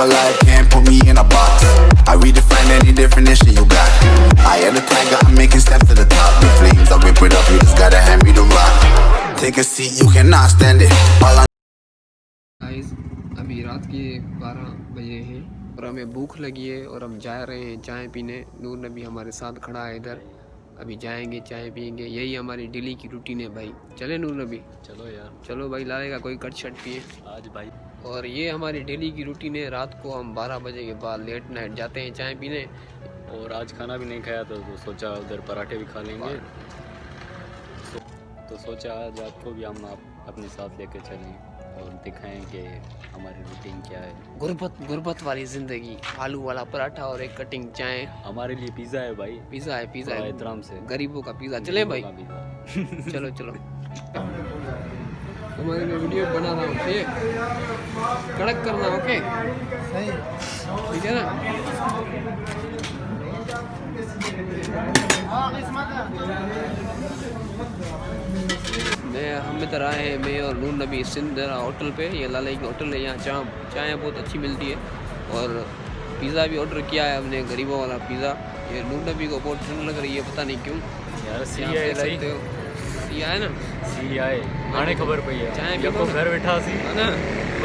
alive, can't put me in a box. I redefine any definition you got. I am the tiger, I'm making steps to the top. The flames, I whip it up, you just gotta hand me the rock. Take a seat, you cannot stand it. All I guys अभी रात के 12 बजे हैं और हमें भूख लगी है और हम जा रहे हैं चाय पीने। नूर नबी हमारे साथ खड़ा है इधर। अभी जाएंगे, चाय पियेंगे, यही हमारी डेली की रूटीन है भाई। चले नूर नबी? चलो यार, चलो भाई, लाएगा कोई कट शट पिए आज भाई। और ये हमारी डेली की रूटीन है। रात को हम 12 बजे के बाद लेट नाइट जाते हैं चाय पीने। और आज खाना भी नहीं खाया तो सोचा उधर पराठे भी खा लेंगे। तो सोचा आज आपको भी हम अपने साथ लेके चलें और दिखाएं कि हमारी रूटीन क्या है। गुर्बत वाली ज़िंदगी। आलू वाला पराठा और एक कटिंग चाय। हमारे लिए पिज़्ज़ा है भाई। पिज़्ज़ा है एहतराम से, गरीबों का पिज़्ज़ा। चले भाई? चलो चलो। तुम्हारे में वीडियो बना रहा हूँ, ठीक कड़क करना, ओके सही, ठीक है ना? हम इधर आए हैं, मैं और नूर नबी सिंध होटल पे। ये लालाई की होटल है, यहाँ चाय बहुत अच्छी मिलती है। और पिज़्ज़ा भी ऑर्डर किया है हमने, गरीबों वाला पिज़्ज़ा। ये नूर नबी को बहुत ठंड लग रही है, पता नहीं क्यों यार। सी है ना, सी आए आने खबर पई है। चाय को घर बैठा सी है ना,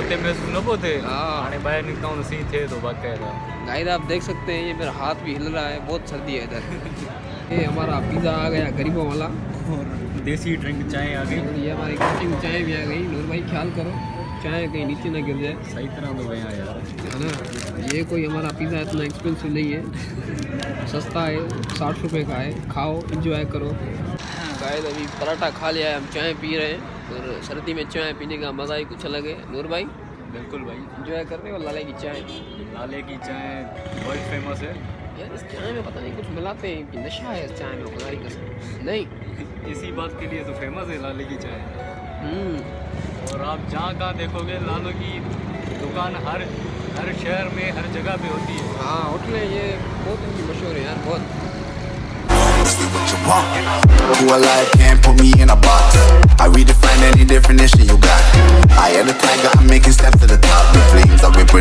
उते में सुनो पोते हाँ आने बाहर निकलूं सी थे तो बाकायदा। गाइस आप देख सकते हैं, ये मेरा हाथ भी हिल रहा है, बहुत सर्दी है इधर। ये हमारा पिज़्ज़ा आ गया गरीबों वाला और देसी ड्रिंक चाय आ गई। और ये हमारी कटिंग चाय भी आ गई। नूर भाई ख्याल करो चाय कहीं नीचे ना गिर जाए, सही तरह तो गया यार, है ना। ये कोई हमारा पिज़्ज़ा इतना एक्सपेंसिव नहीं है, सस्ता है, 60 रुपये का है। खाओ, एंजॉय करो। गाइस अभी पराठा खा लिया है, हम चाय पी रहे हैं। और सर्दी में चाय पीने का मज़ा ही कुछ अलग है। नूर भाई बिल्कुल भाई, एंजॉय कर रहे हो लाले की चाय? लाले की चाय वर्ल्ड फेमस है यार। इस चाय में पता नहीं कुछ मिलाते हैं कि नशा है इस चाय में, खुदाई कसम नहीं। इसी बात के लिए तो फेमस है लाले की चाय। और आप जहाँ कहाँ देखोगे लालों की दुकान हर शहर में, हर जगह पे होती है। हाँ होटलें ये बहुत इनकी मशहूर है यार, बहुत। what you want. Who alive, can't put me in a box. I redefine any definition you got. I am the tiger, I'm making steps to the top. The flames, I whip it